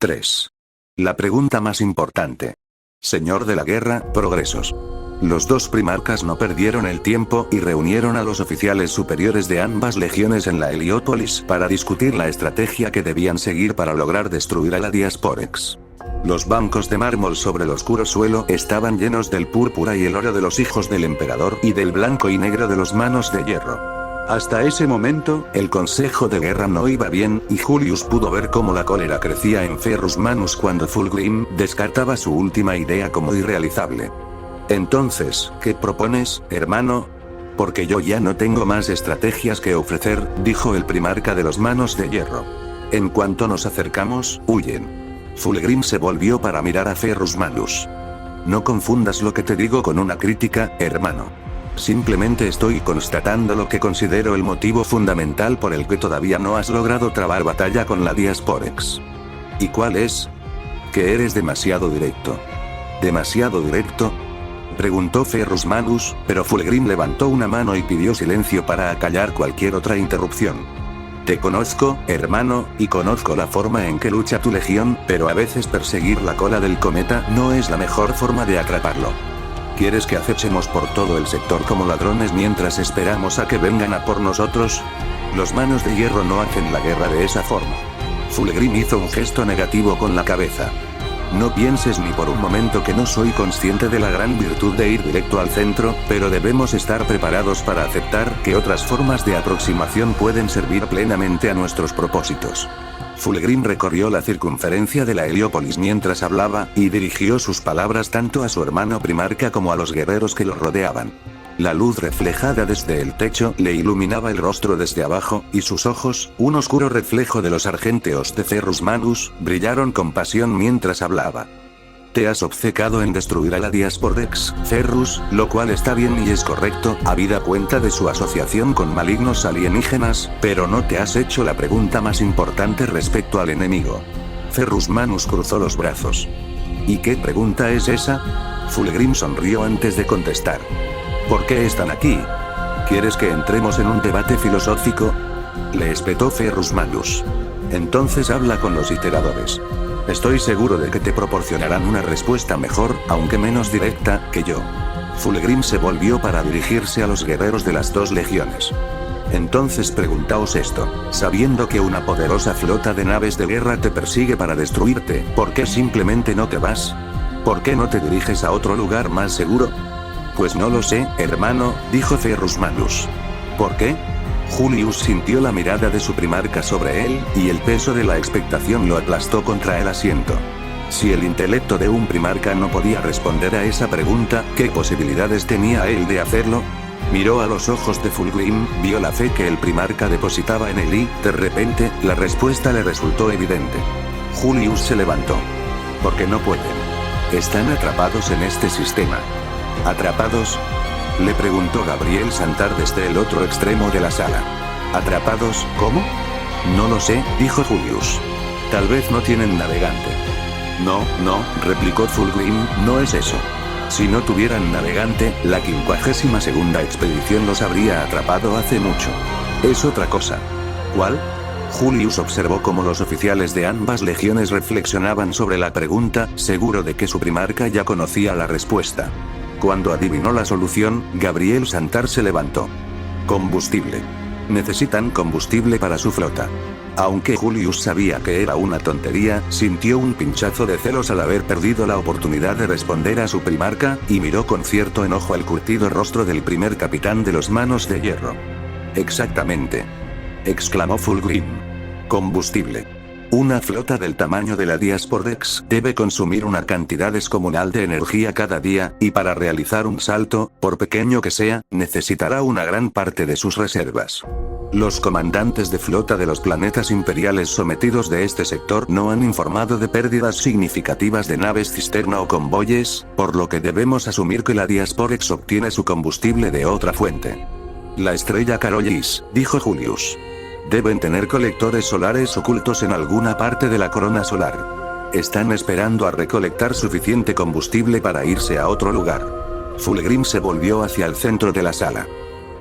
3. La pregunta más importante. Señor de la guerra, progresos. Los dos primarcas no perdieron el tiempo y reunieron a los oficiales superiores de ambas legiones en la Heliópolis para discutir la estrategia que debían seguir para lograr destruir a la Diasporex. Los bancos de mármol sobre el oscuro suelo estaban llenos del púrpura y el oro de los hijos del emperador y del blanco y negro de los manos de hierro. Hasta ese momento, el consejo de guerra no iba bien, y Julius pudo ver cómo la cólera crecía en Ferrus Manus cuando Fulgrim descartaba su última idea como irrealizable. Entonces, ¿qué propones, hermano? Porque yo ya no tengo más estrategias que ofrecer, dijo el primarca de los manos de hierro. En cuanto nos acercamos, huyen. Fulgrim se volvió para mirar a Ferrus Manus. No confundas lo que te digo con una crítica, hermano. Simplemente estoy constatando lo que considero el motivo fundamental por el que todavía no has logrado trabar batalla con la Diasporex. ¿Y cuál es? Que eres demasiado directo. ¿Demasiado directo?, preguntó Ferrus Manus, pero Fulgrim levantó una mano y pidió silencio para acallar cualquier otra interrupción. Te conozco, hermano, y conozco la forma en que lucha tu legión, pero a veces perseguir la cola del cometa no es la mejor forma de atraparlo. ¿Quieres que acechemos por todo el sector como ladrones mientras esperamos a que vengan a por nosotros? Los manos de hierro no hacen la guerra de esa forma. Fulgrim hizo un gesto negativo con la cabeza. No pienses ni por un momento que no soy consciente de la gran virtud de ir directo al centro, pero debemos estar preparados para aceptar que otras formas de aproximación pueden servir plenamente a nuestros propósitos. Fulgrim recorrió la circunferencia de la Heliópolis mientras hablaba, y dirigió sus palabras tanto a su hermano primarca como a los guerreros que lo rodeaban. La luz reflejada desde el techo le iluminaba el rostro desde abajo, y sus ojos, un oscuro reflejo de los argenteos de Ferrus Manus, brillaron con pasión mientras hablaba. Te has obcecado en destruir a la Diasporex, Ferrus, lo cual está bien y es correcto, habida cuenta de su asociación con malignos alienígenas, pero no te has hecho la pregunta más importante respecto al enemigo. Ferrus Manus cruzó los brazos. ¿Y qué pregunta es esa? Fulgrim sonrió antes de contestar. ¿Por qué están aquí? ¿Quieres que entremos en un debate filosófico?, le espetó Ferrus Manus. Entonces habla con los iteradores. Estoy seguro de que te proporcionarán una respuesta mejor, aunque menos directa, que yo. Fulgrim se volvió para dirigirse a los guerreros de las dos legiones. Entonces preguntaos esto, sabiendo que una poderosa flota de naves de guerra te persigue para destruirte, ¿por qué simplemente no te vas? ¿Por qué no te diriges a otro lugar más seguro? Pues no lo sé, hermano, dijo Ferrus Manus. ¿Por qué? Julius sintió la mirada de su primarca sobre él, y el peso de la expectación lo aplastó contra el asiento. Si el intelecto de un primarca no podía responder a esa pregunta, ¿qué posibilidades tenía él de hacerlo? Miró a los ojos de Fulgrim, vio la fe que el primarca depositaba en él y, de repente, la respuesta le resultó evidente. Julius se levantó. Porque no pueden. Están atrapados en este sistema. ¿Atrapados?, le preguntó Gabriel Santar desde el otro extremo de la sala. ¿Atrapados, cómo? No lo sé, dijo Julius. Tal vez no tienen navegante. No, replicó Fulgrim, no es eso. Si no tuvieran navegante, la 52ª expedición los habría atrapado hace mucho. Es otra cosa. ¿Cuál? Julius observó cómo los oficiales de ambas legiones reflexionaban sobre la pregunta, seguro de que su primarca ya conocía la respuesta. Cuando adivinó la solución, Gabriel Santar se levantó. Combustible. Necesitan combustible para su flota. Aunque Julius sabía que era una tontería, sintió un pinchazo de celos al haber perdido la oportunidad de responder a su primarca, y miró con cierto enojo al curtido rostro del primer capitán de los manos de hierro. Exactamente, exclamó Fulgrim. Combustible. Una flota del tamaño de la Diasporex debe consumir una cantidad descomunal de energía cada día, y para realizar un salto, por pequeño que sea, necesitará una gran parte de sus reservas. Los comandantes de flota de los planetas imperiales sometidos de este sector no han informado de pérdidas significativas de naves cisterna o convoyes, por lo que debemos asumir que la Diasporex obtiene su combustible de otra fuente. La estrella Carollis, dijo Julius. Deben tener colectores solares ocultos en alguna parte de la corona solar. Están esperando a recolectar suficiente combustible para irse a otro lugar. Fulgrim se volvió hacia el centro de la sala.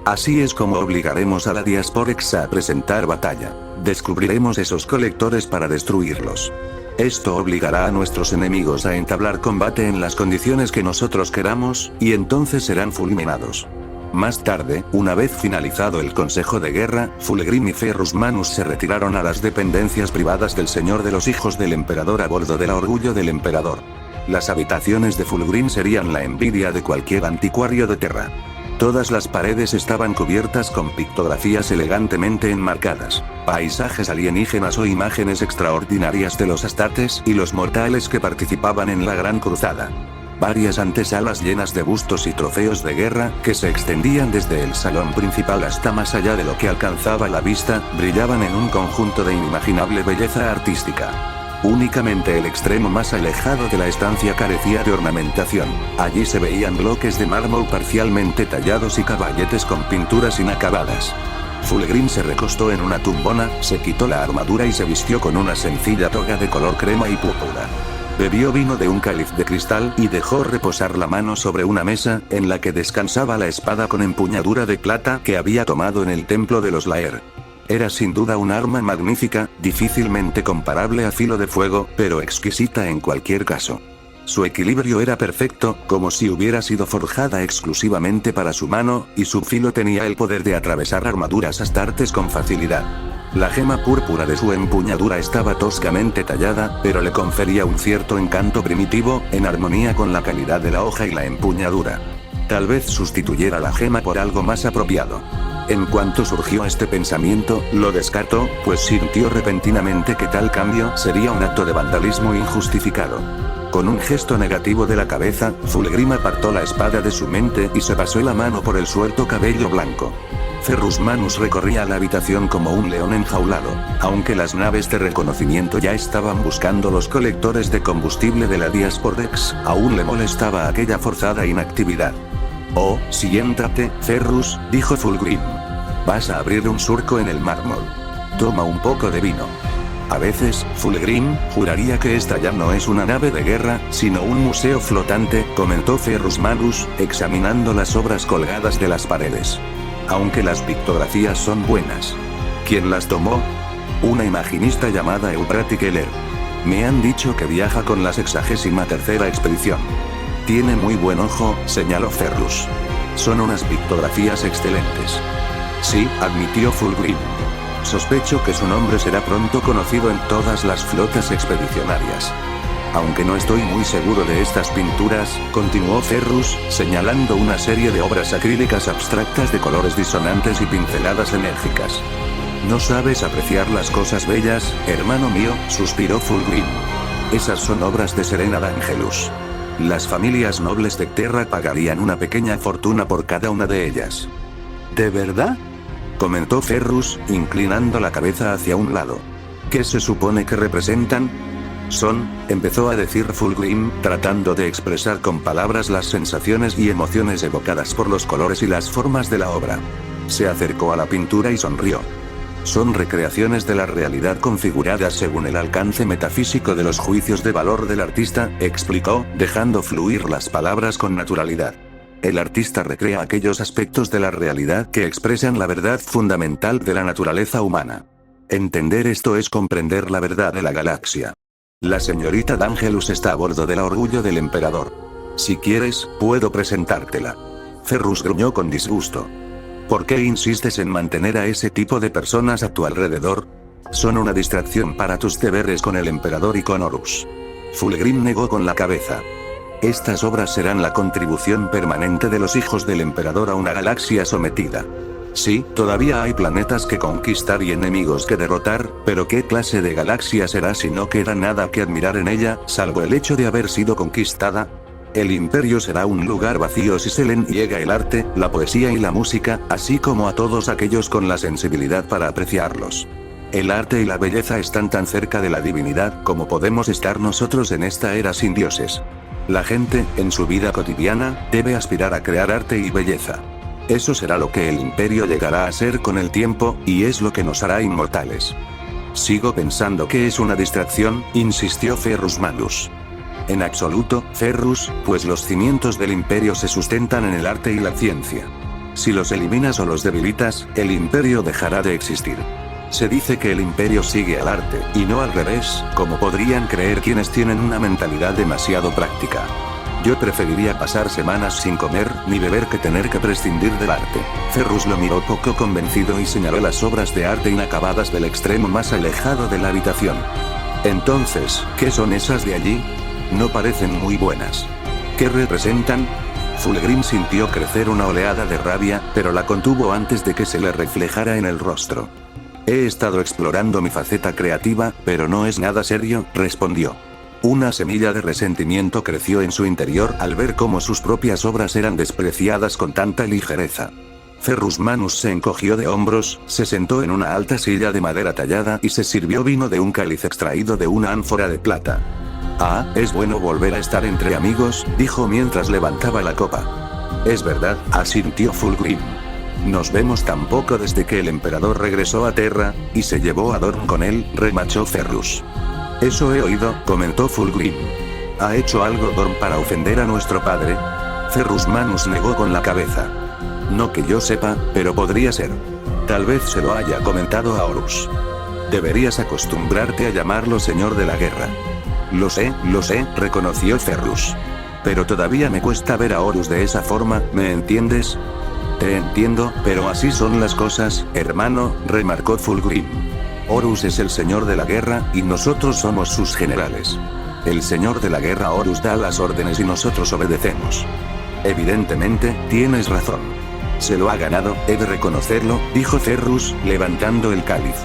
Así es como obligaremos a la Diasporex a presentar batalla. Descubriremos esos colectores para destruirlos. Esto obligará a nuestros enemigos a entablar combate en las condiciones que nosotros queramos, y entonces serán fulminados. Más tarde, una vez finalizado el consejo de guerra, Fulgrim y Ferrus Manus se retiraron a las dependencias privadas del Señor de los Hijos del Emperador a bordo del Orgullo del Emperador. Las habitaciones de Fulgrim serían la envidia de cualquier anticuario de Terra. Todas las paredes estaban cubiertas con pictografías elegantemente enmarcadas, paisajes alienígenas o imágenes extraordinarias de los astartes y los mortales que participaban en la Gran Cruzada. Varias antesalas llenas de bustos y trofeos de guerra, que se extendían desde el salón principal hasta más allá de lo que alcanzaba la vista, brillaban en un conjunto de inimaginable belleza artística. Únicamente el extremo más alejado de la estancia carecía de ornamentación. Allí se veían bloques de mármol parcialmente tallados y caballetes con pinturas inacabadas. Fulgrim se recostó en una tumbona, se quitó la armadura y se vistió con una sencilla toga de color crema y púrpura. Bebió vino de un cáliz de cristal y dejó reposar la mano sobre una mesa, en la que descansaba la espada con empuñadura de plata que había tomado en el templo de los Laer. Era sin duda un arma magnífica, difícilmente comparable a filo de fuego, pero exquisita en cualquier caso. Su equilibrio era perfecto, como si hubiera sido forjada exclusivamente para su mano, y su filo tenía el poder de atravesar armaduras astartes con facilidad. La gema púrpura de su empuñadura estaba toscamente tallada, pero le confería un cierto encanto primitivo, en armonía con la calidad de la hoja y la empuñadura. Tal vez sustituyera la gema por algo más apropiado. En cuanto surgió este pensamiento, lo descartó, pues sintió repentinamente que tal cambio sería un acto de vandalismo injustificado. Con un gesto negativo de la cabeza, Fulgrim apartó la espada de su mente y se pasó la mano por el suelto cabello blanco. Ferrus Manus recorría la habitación como un león enjaulado, aunque las naves de reconocimiento ya estaban buscando los colectores de combustible de la Diaspordex, aún le molestaba aquella forzada inactividad. «Oh, siéntate, Ferrus», dijo Fulgrim. «Vas a abrir un surco en el mármol. Toma un poco de vino». A veces, Fulgrim juraría que esta ya no es una nave de guerra, sino un museo flotante, comentó Ferrus Manus, examinando las obras colgadas de las paredes. Aunque las pictografías son buenas. ¿Quién las tomó? Una imaginista llamada Euprati Keller. Me han dicho que viaja con la 63ª expedición. Tiene muy buen ojo, señaló Ferrus. Son unas pictografías excelentes. Sí, admitió Fulgrim. Sospecho que su nombre será pronto conocido en todas las flotas expedicionarias. Aunque no estoy muy seguro de estas pinturas, continuó Ferrus, señalando una serie de obras acrílicas abstractas de colores disonantes y pinceladas enérgicas. No sabes apreciar las cosas bellas, hermano mío, suspiró Fulgrim. Esas son obras de Serena d'Angelus. Las familias nobles de Terra pagarían una pequeña fortuna por cada una de ellas. ¿De verdad?, comentó Ferrus, inclinando la cabeza hacia un lado. ¿Qué se supone que representan? Empezó a decir Fulgrim, tratando de expresar con palabras las sensaciones y emociones evocadas por los colores y las formas de la obra. Se acercó a la pintura y sonrió. Son recreaciones de la realidad configuradas según el alcance metafísico de los juicios de valor del artista, explicó, dejando fluir las palabras con naturalidad. El artista recrea aquellos aspectos de la realidad que expresan la verdad fundamental de la naturaleza humana. Entender esto es comprender la verdad de la galaxia. La señorita d'Angelus está a bordo del Orgullo del Emperador. Si quieres, puedo presentártela. Ferrus gruñó con disgusto. ¿Por qué insistes en mantener a ese tipo de personas a tu alrededor? Son una distracción para tus deberes con el Emperador y con Horus. Fulgrim negó con la cabeza. Estas obras serán la contribución permanente de los hijos del Emperador a una galaxia sometida. Sí, todavía hay planetas que conquistar y enemigos que derrotar, pero ¿qué clase de galaxia será si no queda nada que admirar en ella, salvo el hecho de haber sido conquistada? El imperio será un lugar vacío si se le niega el arte, la poesía y la música, así como a todos aquellos con la sensibilidad para apreciarlos. El arte y la belleza están tan cerca de la divinidad como podemos estar nosotros en esta era sin dioses. La gente, en su vida cotidiana, debe aspirar a crear arte y belleza. Eso será lo que el imperio llegará a ser con el tiempo, y es lo que nos hará inmortales. Sigo pensando que es una distracción, insistió Ferrus Manus. En absoluto, Ferrus, pues los cimientos del imperio se sustentan en el arte y la ciencia. Si los eliminas o los debilitas, el imperio dejará de existir. Se dice que el imperio sigue al arte, y no al revés, como podrían creer quienes tienen una mentalidad demasiado práctica. Yo preferiría pasar semanas sin comer ni beber que tener que prescindir del arte. Ferrus lo miró poco convencido y señaló las obras de arte inacabadas del extremo más alejado de la habitación. Entonces, ¿qué son esas de allí? No parecen muy buenas. ¿Qué representan? Fulgrim sintió crecer una oleada de rabia, pero la contuvo antes de que se le reflejara en el rostro. He estado explorando mi faceta creativa, pero no es nada serio, respondió. Una semilla de resentimiento creció en su interior al ver cómo sus propias obras eran despreciadas con tanta ligereza. Ferrus Manus se encogió de hombros, se sentó en una alta silla de madera tallada y se sirvió vino de un cáliz extraído de una ánfora de plata. Ah, es bueno volver a estar entre amigos, dijo mientras levantaba la copa. Es verdad, asintió Fulgrim. Nos vemos tan poco desde que el emperador regresó a Terra, y se llevó a Dorn con él, remachó Ferrus. Eso he oído, comentó Fulgrim. ¿Ha hecho algo Dorn para ofender a nuestro padre? Ferrus Manus negó con la cabeza. No que yo sepa, pero podría ser. Tal vez se lo haya comentado a Horus. Deberías acostumbrarte a llamarlo señor de la guerra. Lo sé, reconoció Ferrus. Pero todavía me cuesta ver a Horus de esa forma, ¿me entiendes? Te entiendo, pero así son las cosas, hermano, remarcó Fulgrim. Horus es el señor de la guerra, y nosotros somos sus generales. El señor de la guerra Horus da las órdenes y nosotros obedecemos. Evidentemente, tienes razón. Se lo ha ganado, he de reconocerlo, dijo Ferrus, levantando el cáliz.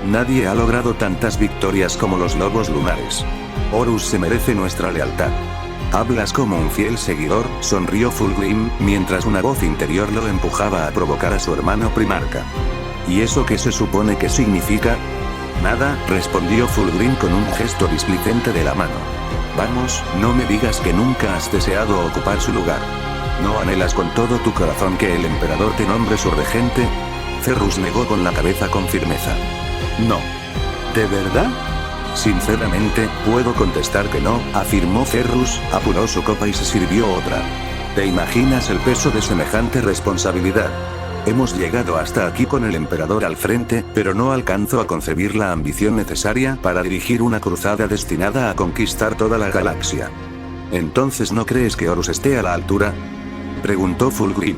Nadie ha logrado tantas victorias como los lobos lunares. Horus se merece nuestra lealtad. Hablas como un fiel seguidor, sonrió Fulgrim, mientras una voz interior lo empujaba a provocar a su hermano primarca. ¿Y eso qué se supone que significa? Nada, respondió Fulgrim con un gesto displicente de la mano. Vamos, no me digas que nunca has deseado ocupar su lugar. ¿No anhelas con todo tu corazón que el emperador te nombre su regente? Ferrus negó con la cabeza con firmeza. No. ¿De verdad? Sinceramente, puedo contestar que no, afirmó Ferrus, apuró su copa y se sirvió otra. ¿Te imaginas el peso de semejante responsabilidad? Hemos llegado hasta aquí con el emperador al frente, pero no alcanzo a concebir la ambición necesaria para dirigir una cruzada destinada a conquistar toda la galaxia. ¿Entonces no crees que Horus esté a la altura? Preguntó Fulgrim.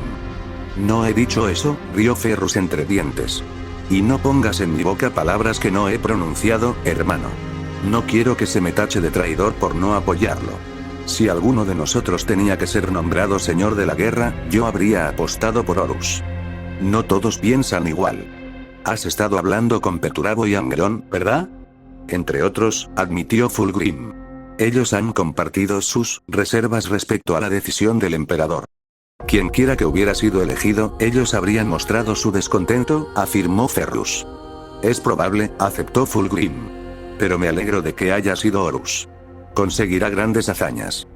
No he dicho eso, rió Ferrus entre dientes. Y no pongas en mi boca palabras que no he pronunciado, hermano. No quiero que se me tache de traidor por no apoyarlo. Si alguno de nosotros tenía que ser nombrado señor de la guerra, yo habría apostado por Horus. No todos piensan igual. Has estado hablando con Perturabo y Angerón, ¿verdad? Entre otros, admitió Fulgrim. Ellos han compartido sus reservas respecto a la decisión del emperador. Quienquiera que hubiera sido elegido, ellos habrían mostrado su descontento, afirmó Ferrus. Es probable, aceptó Fulgrim. Pero me alegro de que haya sido Horus. Conseguirá grandes hazañas.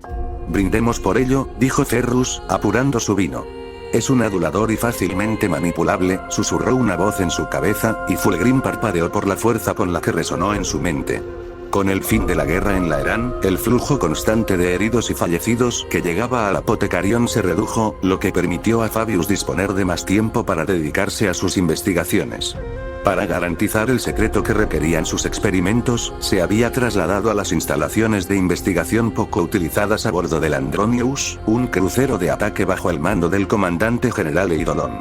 Brindemos por ello, dijo Ferrus, apurando su vino. Es un adulador y fácilmente manipulable, susurró una voz en su cabeza, y Fulgrim parpadeó por la fuerza con la que resonó en su mente. Con el fin de la guerra en Laeran, el flujo constante de heridos y fallecidos que llegaba al Apotecarión se redujo, lo que permitió a Fabius disponer de más tiempo para dedicarse a sus investigaciones. Para garantizar el secreto que requerían sus experimentos, se había trasladado a las instalaciones de investigación poco utilizadas a bordo del Andronius, un crucero de ataque bajo el mando del comandante general Eidolon.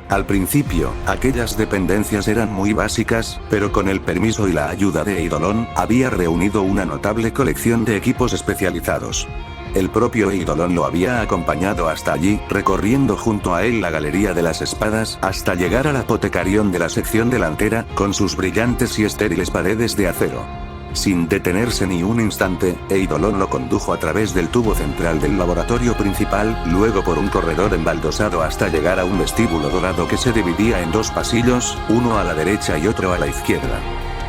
Al principio, aquellas dependencias eran muy básicas, pero con el permiso y la ayuda de Eidolon, había reunido una notable colección de equipos especializados. El propio Eidolon lo había acompañado hasta allí, recorriendo junto a él la Galería de las Espadas, hasta llegar al Apotecarión de la sección delantera, con sus brillantes y estériles paredes de acero. Sin detenerse ni un instante, Eidolon lo condujo a través del tubo central del laboratorio principal, luego por un corredor embaldosado hasta llegar a un vestíbulo dorado que se dividía en dos pasillos, uno a la derecha y otro a la izquierda.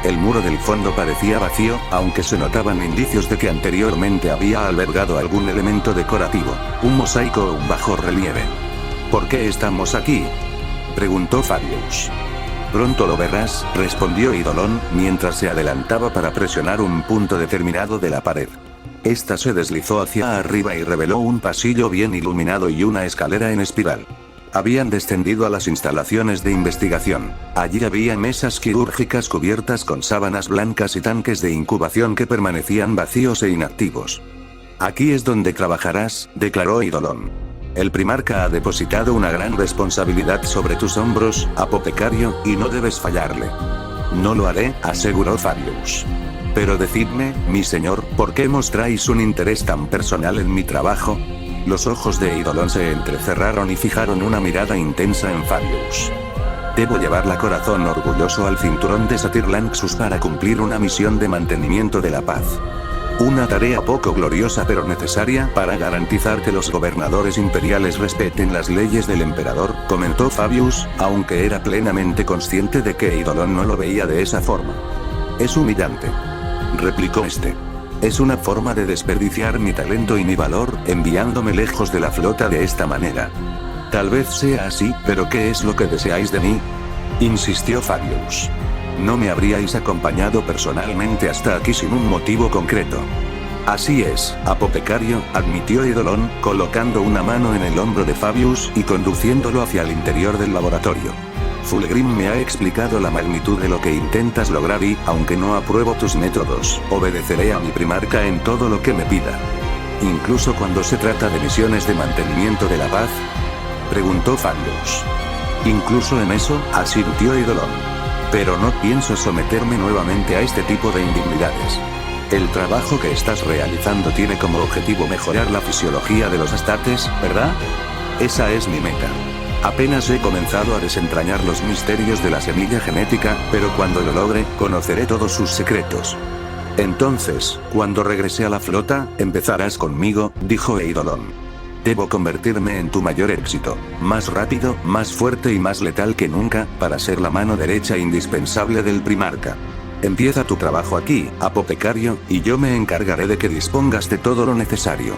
El muro del fondo parecía vacío, aunque se notaban indicios de que anteriormente había albergado algún elemento decorativo, un mosaico o un bajo relieve. ¿Por qué estamos aquí?, preguntó Fabius. Pronto lo verás, respondió Eidolon, mientras se adelantaba para presionar un punto determinado de la pared. Esta se deslizó hacia arriba y reveló un pasillo bien iluminado y una escalera en espiral. Habían descendido a las instalaciones de investigación. Allí había mesas quirúrgicas cubiertas con sábanas blancas y tanques de incubación que permanecían vacíos e inactivos. Aquí es donde trabajarás, declaró Eidolon. El primarca ha depositado una gran responsabilidad sobre tus hombros, apotecario, y no debes fallarle. No lo haré, aseguró Fabius. Pero decidme, mi señor, ¿por qué mostráis un interés tan personal en mi trabajo? Los ojos de Eidolon se entrecerraron y fijaron una mirada intensa en Fabius. Debo llevarla corazón orgulloso al cinturón de Satyr-Laxus para cumplir una misión de mantenimiento de la paz. Una tarea poco gloriosa pero necesaria para garantizar que los gobernadores imperiales respeten las leyes del emperador, comentó Fabius, aunque era plenamente consciente de que Eidolon no lo veía de esa forma. Es humillante, replicó este. Es una forma de desperdiciar mi talento y mi valor, enviándome lejos de la flota de esta manera. Tal vez sea así, pero ¿qué es lo que deseáis de mí? Insistió Fabius. No me habríais acompañado personalmente hasta aquí sin un motivo concreto. Así es, apotecario, admitió Eidolon, colocando una mano en el hombro de Fabius y conduciéndolo hacia el interior del laboratorio. Fulgrim me ha explicado la magnitud de lo que intentas lograr y, aunque no apruebo tus métodos, obedeceré a mi primarca en todo lo que me pida. ¿Incluso cuando se trata de misiones de mantenimiento de la paz?, preguntó Fabius. Incluso en eso, asintió Eidolon. Pero no pienso someterme nuevamente a este tipo de indignidades. El trabajo que estás realizando tiene como objetivo mejorar la fisiología de los astartes, ¿verdad? Esa es mi meta. Apenas he comenzado a desentrañar los misterios de la semilla genética, pero cuando lo logre, conoceré todos sus secretos. Entonces, cuando regrese a la flota, empezarás conmigo, dijo Eidolon. Debo convertirme en tu mayor éxito, más rápido, más fuerte y más letal que nunca, para ser la mano derecha indispensable del primarca. Empieza tu trabajo aquí, apotecario, y yo me encargaré de que dispongas de todo lo necesario.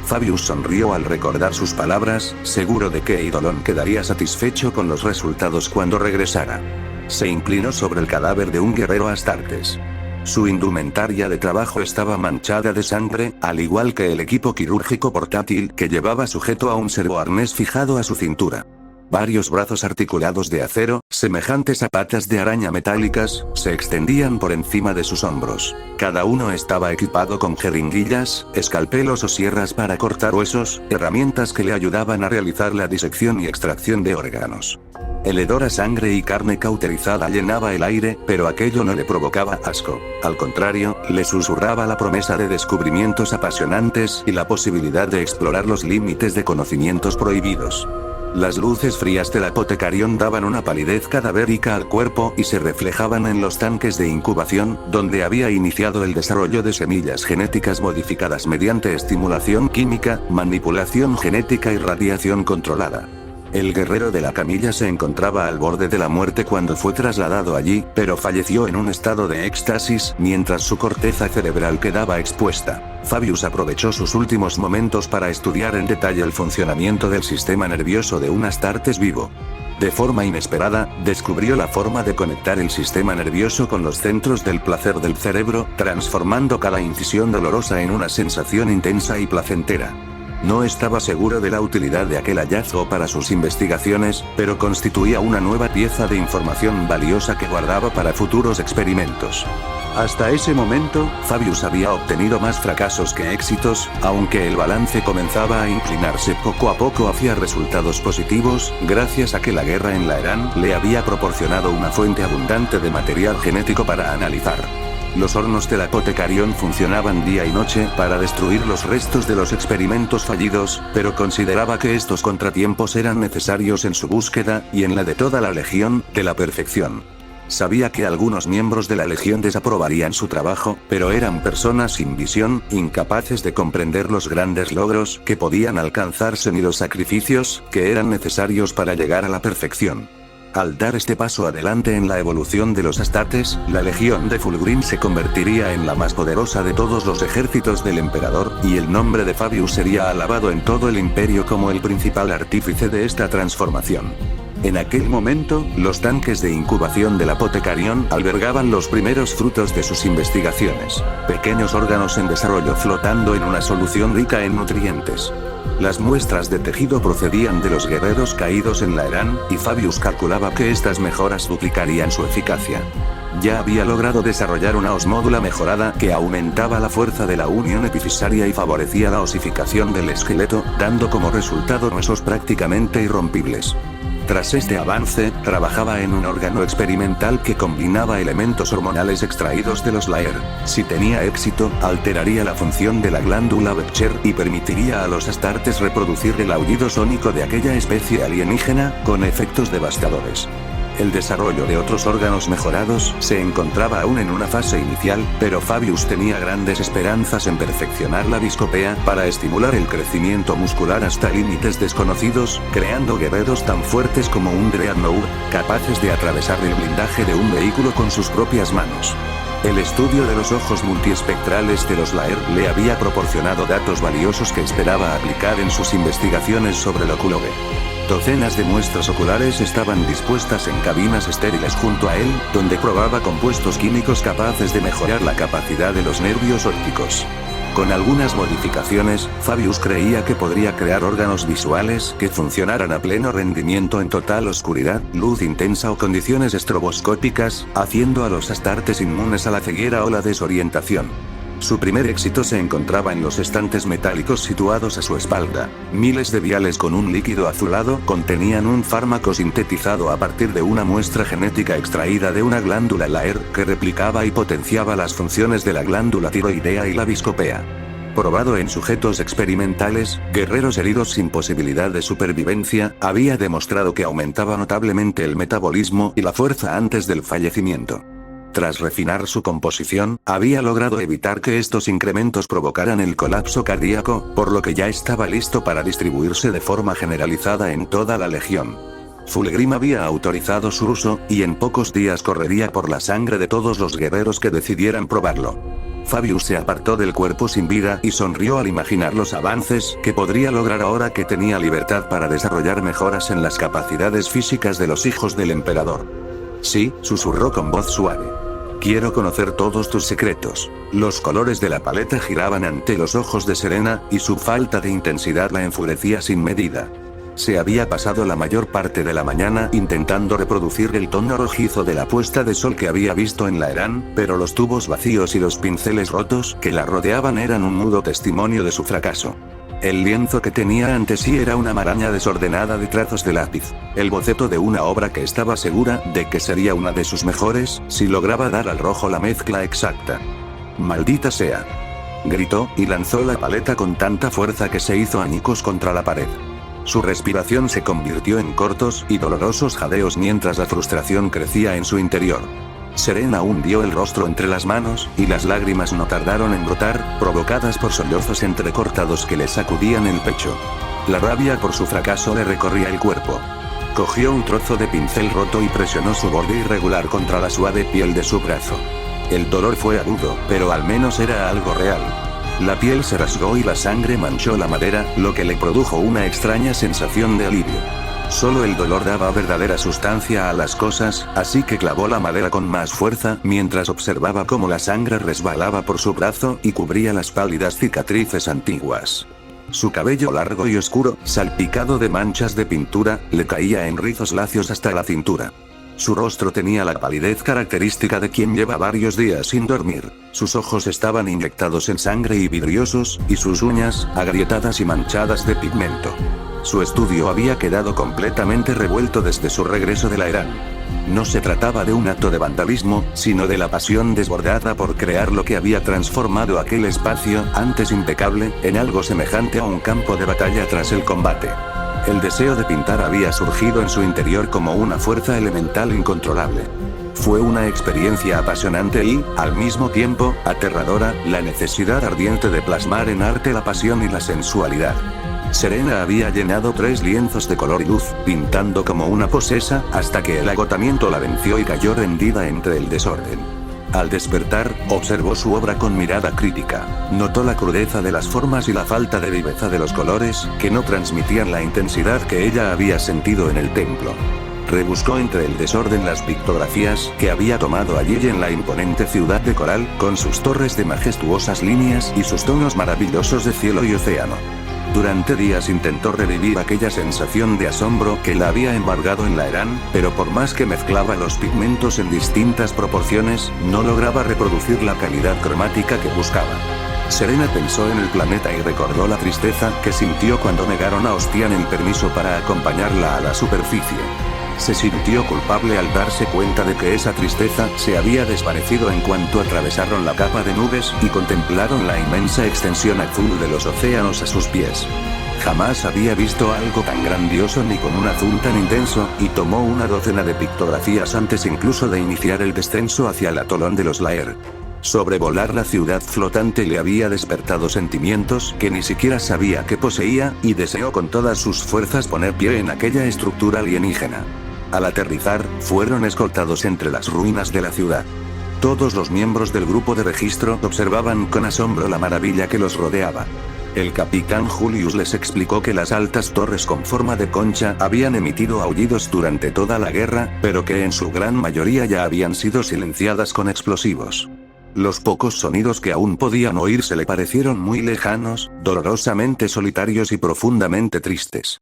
Fabius sonrió al recordar sus palabras, seguro de que Eidolon quedaría satisfecho con los resultados cuando regresara. Se inclinó sobre el cadáver de un guerrero astartes. Su indumentaria de trabajo estaba manchada de sangre, al igual que el equipo quirúrgico portátil que llevaba sujeto a un servoarnés fijado a su cintura. Varios brazos articulados de acero, semejantes a patas de araña metálicas, se extendían por encima de sus hombros. Cada uno estaba equipado con jeringuillas, escalpelos o sierras para cortar huesos, herramientas que le ayudaban a realizar la disección y extracción de órganos. El hedor a sangre y carne cauterizada llenaba el aire, pero aquello no le provocaba asco. Al contrario, le susurraba la promesa de descubrimientos apasionantes y la posibilidad de explorar los límites de conocimientos prohibidos. Las luces frías del apotecarión daban una palidez cadavérica al cuerpo y se reflejaban en los tanques de incubación, donde había iniciado el desarrollo de semillas genéticas modificadas mediante estimulación química, manipulación genética y radiación controlada. El guerrero de la camilla se encontraba al borde de la muerte cuando fue trasladado allí, pero falleció en un estado de éxtasis, mientras su corteza cerebral quedaba expuesta. Fabius aprovechó sus últimos momentos para estudiar en detalle el funcionamiento del sistema nervioso de un astartes vivo. De forma inesperada, descubrió la forma de conectar el sistema nervioso con los centros del placer del cerebro, transformando cada incisión dolorosa en una sensación intensa y placentera. No estaba seguro de la utilidad de aquel hallazgo para sus investigaciones, pero constituía una nueva pieza de información valiosa que guardaba para futuros experimentos. Hasta ese momento, Fabius había obtenido más fracasos que éxitos, aunque el balance comenzaba a inclinarse poco a poco hacia resultados positivos, gracias a que la guerra en Laeran le había proporcionado una fuente abundante de material genético para analizar. Los hornos del apotecarión funcionaban día y noche para destruir los restos de los experimentos fallidos, pero consideraba que estos contratiempos eran necesarios en su búsqueda, y en la de toda la Legión, de la perfección. Sabía que algunos miembros de la Legión desaprobarían su trabajo, pero eran personas sin visión, incapaces de comprender los grandes logros que podían alcanzarse ni los sacrificios que eran necesarios para llegar a la perfección. Al dar este paso adelante en la evolución de los astartes, la Legión de Fulgrim se convertiría en la más poderosa de todos los ejércitos del emperador, y el nombre de Fabius sería alabado en todo el imperio como el principal artífice de esta transformación. En aquel momento, los tanques de incubación del apotecarión albergaban los primeros frutos de sus investigaciones, pequeños órganos en desarrollo flotando en una solución rica en nutrientes. Las muestras de tejido procedían de los guerreros caídos en Laeran, y Fabius calculaba que estas mejoras duplicarían su eficacia. Ya había logrado desarrollar una osmódula mejorada que aumentaba la fuerza de la unión epifisaria y favorecía la osificación del esqueleto, dando como resultado huesos prácticamente irrompibles. Tras este avance, trabajaba en un órgano experimental que combinaba elementos hormonales extraídos de los Laer. Si tenía éxito, alteraría la función de la glándula Becher y permitiría a los Astartes reproducir el aullido sónico de aquella especie alienígena, con efectos devastadores. El desarrollo de otros órganos mejorados se encontraba aún en una fase inicial, pero Fabius tenía grandes esperanzas en perfeccionar la viscopea para estimular el crecimiento muscular hasta límites desconocidos, creando guerreros tan fuertes como un Dreadnought, capaces de atravesar el blindaje de un vehículo con sus propias manos. El estudio de los ojos multiespectrales de los Laer le había proporcionado datos valiosos que esperaba aplicar en sus investigaciones sobre el Oculobe. Docenas de muestras oculares estaban dispuestas en cabinas estériles junto a él, donde probaba compuestos químicos capaces de mejorar la capacidad de los nervios ópticos. Con algunas modificaciones, Fabius creía que podría crear órganos visuales que funcionaran a pleno rendimiento en total oscuridad, luz intensa o condiciones estroboscópicas, haciendo a los Astartes inmunes a la ceguera o la desorientación. Su primer éxito se encontraba en los estantes metálicos situados a su espalda. Miles de viales con un líquido azulado contenían un fármaco sintetizado a partir de una muestra genética extraída de una glándula Laer que replicaba y potenciaba las funciones de la glándula tiroidea y la viscopea. Probado en sujetos experimentales, guerreros heridos sin posibilidad de supervivencia, había demostrado que aumentaba notablemente el metabolismo y la fuerza antes del fallecimiento. Tras refinar su composición, había logrado evitar que estos incrementos provocaran el colapso cardíaco, por lo que ya estaba listo para distribuirse de forma generalizada en toda la legión. Fulgrim había autorizado su uso, y en pocos días correría por la sangre de todos los guerreros que decidieran probarlo. Fabius se apartó del cuerpo sin vida y sonrió al imaginar los avances que podría lograr ahora que tenía libertad para desarrollar mejoras en las capacidades físicas de los hijos del emperador. Sí, susurró con voz suave. Quiero conocer todos tus secretos. Los colores de la paleta giraban ante los ojos de Serena, y su falta de intensidad la enfurecía sin medida. Se había pasado la mayor parte de la mañana intentando reproducir el tono rojizo de la puesta de sol que había visto en Laeran, pero los tubos vacíos y los pinceles rotos que la rodeaban eran un mudo testimonio de su fracaso. El lienzo que tenía ante sí era una maraña desordenada de trazos de lápiz, el boceto de una obra que estaba segura de que sería una de sus mejores, si lograba dar al rojo la mezcla exacta. «Maldita sea», gritó, y lanzó la paleta con tanta fuerza que se hizo añicos contra la pared. Su respiración se convirtió en cortos y dolorosos jadeos mientras la frustración crecía en su interior. Serena hundió el rostro entre las manos, y las lágrimas no tardaron en brotar, provocadas por sollozos entrecortados que le sacudían el pecho. La rabia por su fracaso le recorría el cuerpo. Cogió un trozo de pincel roto y presionó su borde irregular contra la suave piel de su brazo. El dolor fue agudo, pero al menos era algo real. La piel se rasgó y la sangre manchó la madera, lo que le produjo una extraña sensación de alivio. Solo el dolor daba verdadera sustancia a las cosas, así que clavó la madera con más fuerza, mientras observaba cómo la sangre resbalaba por su brazo y cubría las pálidas cicatrices antiguas. Su cabello largo y oscuro, salpicado de manchas de pintura, le caía en rizos lacios hasta la cintura. Su rostro tenía la palidez característica de quien lleva varios días sin dormir. Sus ojos estaban inyectados en sangre y vidriosos, y sus uñas, agrietadas y manchadas de pigmento. Su estudio había quedado completamente revuelto desde su regreso de Laeran. No se trataba de un acto de vandalismo, sino de la pasión desbordada por crear lo que había transformado aquel espacio, antes impecable, en algo semejante a un campo de batalla tras el combate. El deseo de pintar había surgido en su interior como una fuerza elemental incontrolable. Fue una experiencia apasionante y, al mismo tiempo, aterradora, la necesidad ardiente de plasmar en arte la pasión y la sensualidad. Serena había llenado 3 lienzos de color y luz, pintando como una posesa, hasta que el agotamiento la venció y cayó rendida entre el desorden. Al despertar, observó su obra con mirada crítica. Notó la crudeza de las formas y la falta de viveza de los colores, que no transmitían la intensidad que ella había sentido en el templo. Rebuscó entre el desorden las pictografías que había tomado allí en la imponente ciudad de coral, con sus torres de majestuosas líneas y sus tonos maravillosos de cielo y océano. Durante días intentó revivir aquella sensación de asombro que la había embargado en la Eran, pero por más que mezclaba los pigmentos en distintas proporciones, no lograba reproducir la calidad cromática que buscaba. Serena pensó en el planeta y recordó la tristeza que sintió cuando negaron a Ostian el permiso para acompañarla a la superficie. Se sintió culpable al darse cuenta de que esa tristeza se había desvanecido en cuanto atravesaron la capa de nubes y contemplaron la inmensa extensión azul de los océanos a sus pies. Jamás había visto algo tan grandioso ni con un azul tan intenso, y tomó una docena de pictografías antes incluso de iniciar el descenso hacia el atolón de los Laer. Sobrevolar la ciudad flotante le había despertado sentimientos que ni siquiera sabía que poseía, y deseó con todas sus fuerzas poner pie en aquella estructura alienígena. Al aterrizar, fueron escoltados entre las ruinas de la ciudad. Todos los miembros del grupo de registro observaban con asombro la maravilla que los rodeaba. El capitán Julius les explicó que las altas torres con forma de concha habían emitido aullidos durante toda la guerra, pero que en su gran mayoría ya habían sido silenciadas con explosivos. Los pocos sonidos que aún podían oírse le parecieron muy lejanos, dolorosamente solitarios y profundamente tristes.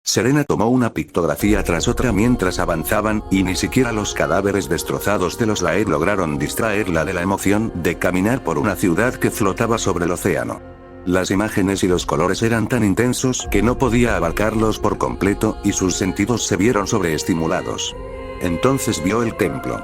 Serena tomó una pictografía tras otra mientras avanzaban, y ni siquiera los cadáveres destrozados de los Laer lograron distraerla de la emoción de caminar por una ciudad que flotaba sobre el océano. Las imágenes y los colores eran tan intensos que no podía abarcarlos por completo, y sus sentidos se vieron sobreestimulados. Entonces vio el templo.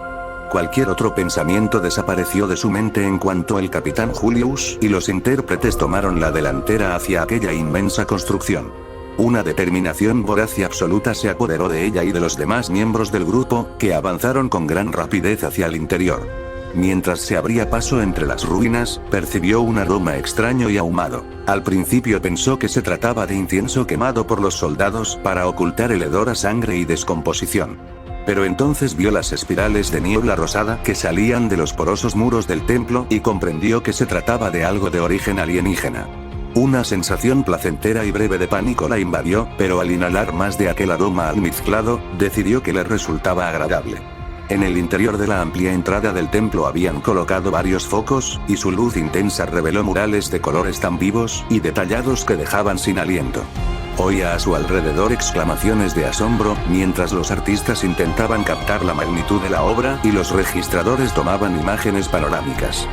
Cualquier otro pensamiento desapareció de su mente en cuanto el capitán Julius y los intérpretes tomaron la delantera hacia aquella inmensa construcción. Una determinación voraz y absoluta se apoderó de ella y de los demás miembros del grupo, que avanzaron con gran rapidez hacia el interior. Mientras se abría paso entre las ruinas, percibió un aroma extraño y ahumado. Al principio pensó que se trataba de incienso quemado por los soldados para ocultar el hedor a sangre y descomposición. Pero entonces vio las espirales de niebla rosada que salían de los porosos muros del templo y comprendió que se trataba de algo de origen alienígena. Una sensación placentera y breve de pánico la invadió, pero al inhalar más de aquel aroma almizclado, decidió que le resultaba agradable. En el interior de la amplia entrada del templo habían colocado varios focos, y su luz intensa reveló murales de colores tan vivos y detallados que dejaban sin aliento. Oía a su alrededor exclamaciones de asombro, mientras los artistas intentaban captar la magnitud de la obra y los registradores tomaban imágenes panorámicas.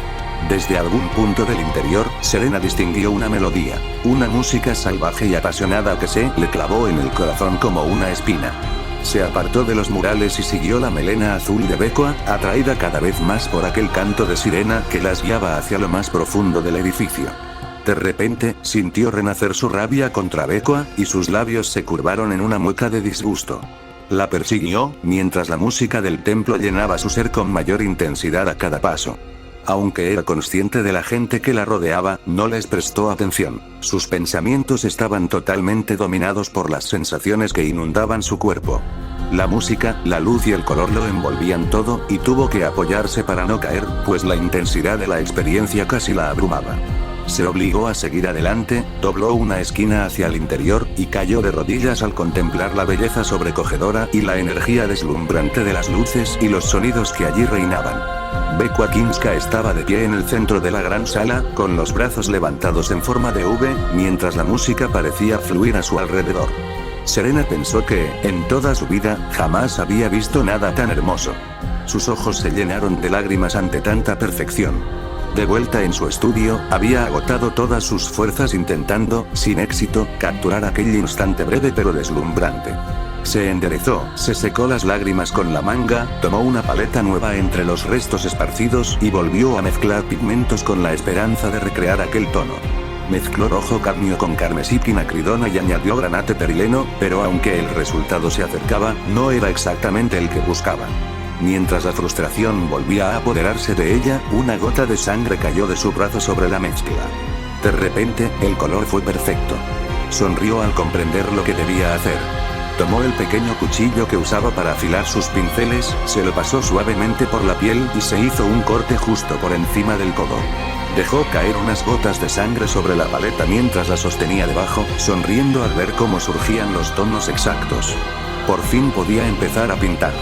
Desde algún punto del interior, Serena distinguió una melodía, una música salvaje y apasionada que se le clavó en el corazón como una espina. Se apartó de los murales y siguió la melena azul de Becua, atraída cada vez más por aquel canto de sirena que las guiaba hacia lo más profundo del edificio. De repente, sintió renacer su rabia contra Becua, y sus labios se curvaron en una mueca de disgusto. La persiguió, mientras la música del templo llenaba su ser con mayor intensidad a cada paso. Aunque era consciente de la gente que la rodeaba, no les prestó atención. Sus pensamientos estaban totalmente dominados por las sensaciones que inundaban su cuerpo. La música, la luz y el color lo envolvían todo, y tuvo que apoyarse para no caer, pues la intensidad de la experiencia casi la abrumaba. Se obligó a seguir adelante, dobló una esquina hacia el interior, y cayó de rodillas al contemplar la belleza sobrecogedora y la energía deslumbrante de las luces y los sonidos que allí reinaban. Becua Kinska estaba de pie en el centro de la gran sala, con los brazos levantados en forma de V, mientras la música parecía fluir a su alrededor. Serena pensó que, en toda su vida, jamás había visto nada tan hermoso. Sus ojos se llenaron de lágrimas ante tanta perfección. De vuelta en su estudio, había agotado todas sus fuerzas intentando, sin éxito, capturar aquel instante breve pero deslumbrante. Se enderezó, se secó las lágrimas con la manga, tomó una paleta nueva entre los restos esparcidos y volvió a mezclar pigmentos con la esperanza de recrear aquel tono. Mezcló rojo cadmio con carmesí quinacridona y añadió granate perileno, pero aunque el resultado se acercaba, no era exactamente el que buscaba. Mientras la frustración volvía a apoderarse de ella, una gota de sangre cayó de su brazo sobre la mezcla. De repente, el color fue perfecto. Sonrió al comprender lo que debía hacer. Tomó el pequeño cuchillo que usaba para afilar sus pinceles, se lo pasó suavemente por la piel y se hizo un corte justo por encima del codo. Dejó caer unas gotas de sangre sobre la paleta mientras la sostenía debajo, sonriendo al ver cómo surgían los tonos exactos. Por fin podía empezar a pintar.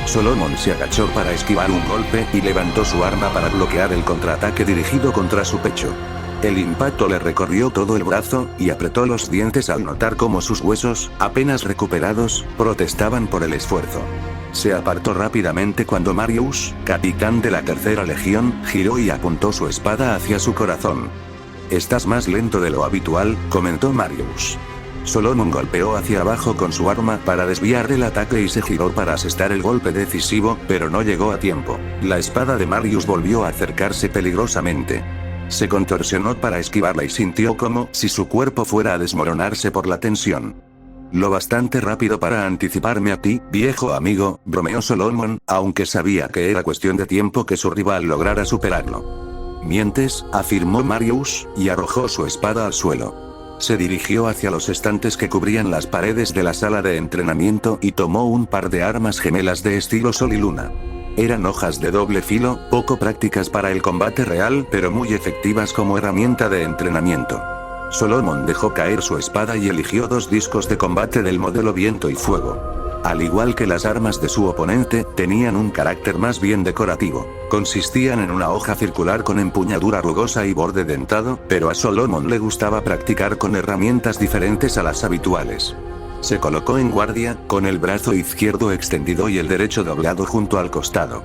Solomon se agachó para esquivar un golpe y levantó su arma para bloquear el contraataque dirigido contra su pecho. El impacto le recorrió todo el brazo, y apretó los dientes al notar cómo sus huesos, apenas recuperados, protestaban por el esfuerzo. Se apartó rápidamente cuando Marius, capitán de la tercera legión, giró y apuntó su espada hacia su corazón. «Estás más lento de lo habitual», comentó Marius. Solomon golpeó hacia abajo con su arma para desviar el ataque y se giró para asestar el golpe decisivo, pero no llegó a tiempo. La espada de Marius volvió a acercarse peligrosamente. Se contorsionó para esquivarla y sintió como si su cuerpo fuera a desmoronarse por la tensión. «Lo bastante rápido para anticiparme a ti, viejo amigo», bromeó Solomon, aunque sabía que era cuestión de tiempo que su rival lograra superarlo. «Mientes», afirmó Marius, y arrojó su espada al suelo. Se dirigió hacia los estantes que cubrían las paredes de la sala de entrenamiento y tomó un par de armas gemelas de estilo sol y luna. Eran hojas de doble filo, poco prácticas para el combate real, pero muy efectivas como herramienta de entrenamiento. Solomon dejó caer su espada y eligió 2 discos de combate del modelo viento y fuego. Al igual que las armas de su oponente, tenían un carácter más bien decorativo. Consistían en una hoja circular con empuñadura rugosa y borde dentado, pero a Solomon le gustaba practicar con herramientas diferentes a las habituales. Se colocó en guardia, con el brazo izquierdo extendido y el derecho doblado junto al costado.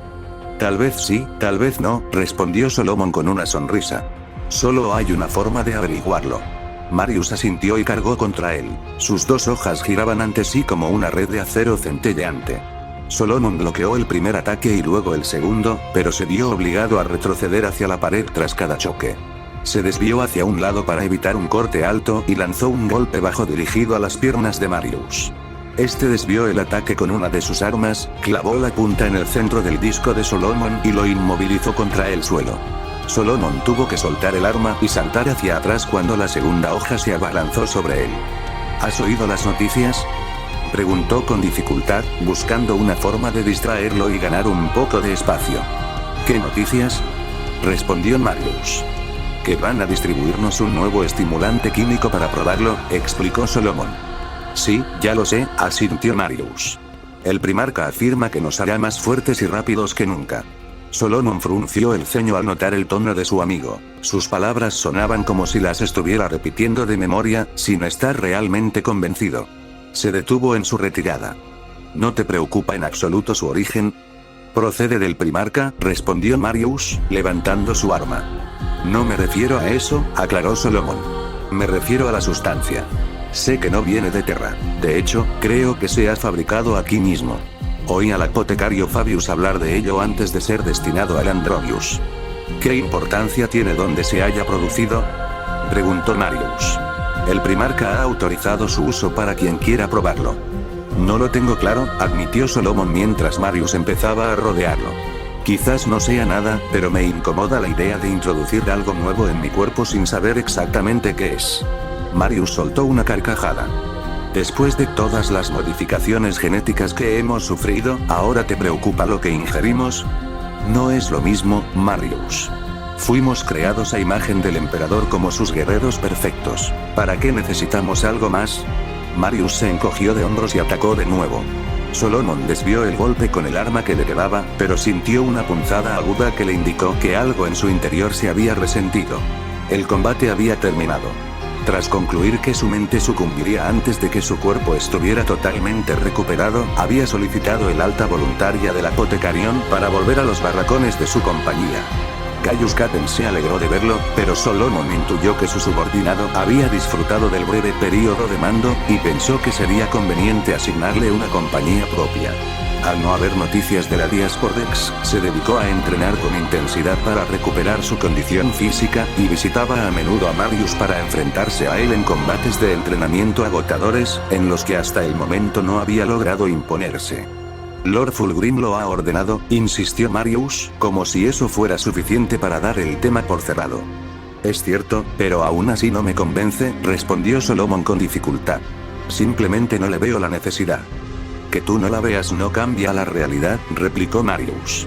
«Tal vez sí, tal vez no», respondió Solomon con una sonrisa. «Solo hay una forma de averiguarlo». Marius asintió y cargó contra él. Sus 2 hojas giraban ante sí como una red de acero centelleante. Solomon bloqueó el primer ataque y luego el segundo, pero se vio obligado a retroceder hacia la pared tras cada choque. Se desvió hacia un lado para evitar un corte alto y lanzó un golpe bajo dirigido a las piernas de Marius. Este desvió el ataque con una de sus armas, clavó la punta en el centro del disco de Solomon y lo inmovilizó contra el suelo. Solomon tuvo que soltar el arma y saltar hacia atrás cuando la segunda hoja se abalanzó sobre él. «¿Has oído las noticias?», preguntó con dificultad, buscando una forma de distraerlo y ganar un poco de espacio. «¿Qué noticias?», respondió Marius. «Que van a distribuirnos un nuevo estimulante químico para probarlo», explicó Solomon. «Sí, ya lo sé», asintió Marius. «El primarca afirma que nos hará más fuertes y rápidos que nunca». Solomon frunció el ceño al notar el tono de su amigo. Sus palabras sonaban como si las estuviera repitiendo de memoria, sin estar realmente convencido. Se detuvo en su retirada. «¿No te preocupa en absoluto su origen?». «Procede del primarca», respondió Marius, levantando su arma. «No me refiero a eso», aclaró Solomon. «Me refiero a la sustancia. Sé que no viene de Terra. De hecho, creo que se ha fabricado aquí mismo. Oí al apotecario Fabius hablar de ello antes de ser destinado al Androgius». «¿Qué importancia tiene dónde se haya producido?», preguntó Marius. «El primarca ha autorizado su uso para quien quiera probarlo». «No lo tengo claro», admitió Solomon mientras Marius empezaba a rodearlo. «Quizás no sea nada, pero me incomoda la idea de introducir algo nuevo en mi cuerpo sin saber exactamente qué es». Marius soltó una carcajada. «Después de todas las modificaciones genéticas que hemos sufrido, ¿ahora te preocupa lo que ingerimos?». «No es lo mismo, Marius. Fuimos creados a imagen del emperador como sus guerreros perfectos. ¿Para qué necesitamos algo más?». Marius se encogió de hombros y atacó de nuevo. Solomon desvió el golpe con el arma que le quedaba, pero sintió una punzada aguda que le indicó que algo en su interior se había resentido. El combate había terminado. Tras concluir que su mente sucumbiría antes de que su cuerpo estuviera totalmente recuperado, había solicitado el alta voluntaria del apotecarión para volver a los barracones de su compañía. Gaius Capen se alegró de verlo, pero Solomon intuyó que su subordinado había disfrutado del breve período de mando, y pensó que sería conveniente asignarle una compañía propia. Al no haber noticias de la Diaspordex, se dedicó a entrenar con intensidad para recuperar su condición física, y visitaba a menudo a Marius para enfrentarse a él en combates de entrenamiento agotadores, en los que hasta el momento no había logrado imponerse. «Lord Fulgrim lo ha ordenado», insistió Marius, como si eso fuera suficiente para dar el tema por cerrado. «Es cierto, pero aún así no me convence», respondió Solomon con dificultad. «Simplemente no le veo la necesidad». «Que tú no la veas no cambia la realidad», replicó Marius.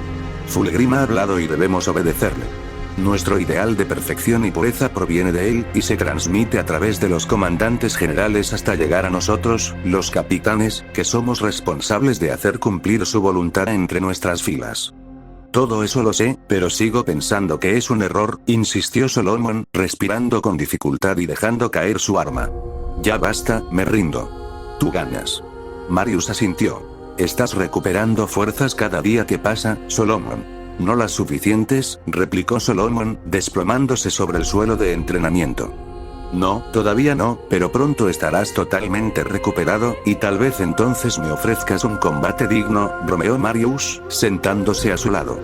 «Fulgrim ha hablado y debemos obedecerle. Nuestro ideal de perfección y pureza proviene de él, y se transmite a través de los comandantes generales hasta llegar a nosotros, los capitanes, que somos responsables de hacer cumplir su voluntad entre nuestras filas». Todo eso lo sé, pero sigo pensando que es un error, insistió Solomon, respirando con dificultad y dejando caer su arma. Ya basta, me rindo. Tú ganas. Marius asintió. Estás recuperando fuerzas cada día que pasa, Solomon. No las suficientes, replicó Solomon, desplomándose sobre el suelo de entrenamiento. No, todavía no, pero pronto estarás totalmente recuperado, y tal vez entonces me ofrezcas un combate digno, bromeó Marius, sentándose a su lado.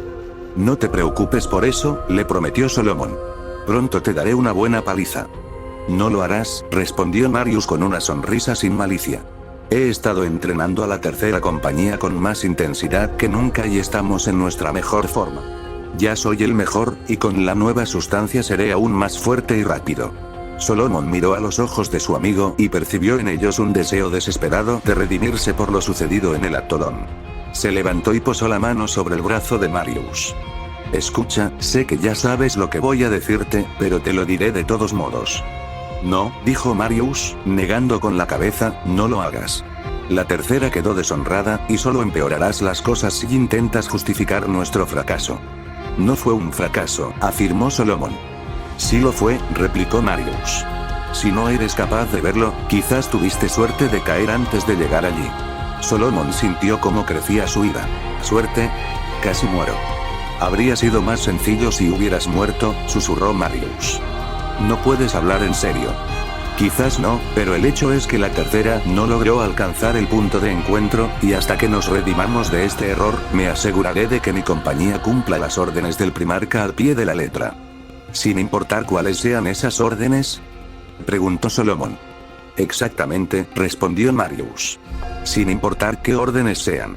No te preocupes por eso, le prometió Solomon. Pronto te daré una buena paliza. No lo harás, respondió Marius con una sonrisa sin malicia. He estado entrenando a la tercera compañía con más intensidad que nunca y estamos en nuestra mejor forma. Ya soy el mejor, y con la nueva sustancia seré aún más fuerte y rápido. Solomon miró a los ojos de su amigo y percibió en ellos un deseo desesperado de redimirse por lo sucedido en el Aptodón. Se levantó y posó la mano sobre el brazo de Marius. Escucha, sé que ya sabes lo que voy a decirte, pero te lo diré de todos modos. No, dijo Marius, negando con la cabeza, no lo hagas. La tercera quedó deshonrada, y solo empeorarás las cosas si intentas justificar nuestro fracaso. No fue un fracaso, afirmó Solomon. Sí lo fue, replicó Marius. Si no eres capaz de verlo, quizás tuviste suerte de caer antes de llegar allí. Solomon sintió cómo crecía su ira. ¿Suerte? Casi muero. Habría sido más sencillo si hubieras muerto, susurró Marius. No puedes hablar en serio. Quizás no, pero el hecho es que la tercera no logró alcanzar el punto de encuentro, y hasta que nos redimamos de este error, me aseguraré de que mi compañía cumpla las órdenes del primarca al pie de la letra. ¿Sin importar cuáles sean esas órdenes?, preguntó Solomon. Exactamente, respondió Marius. Sin importar qué órdenes sean.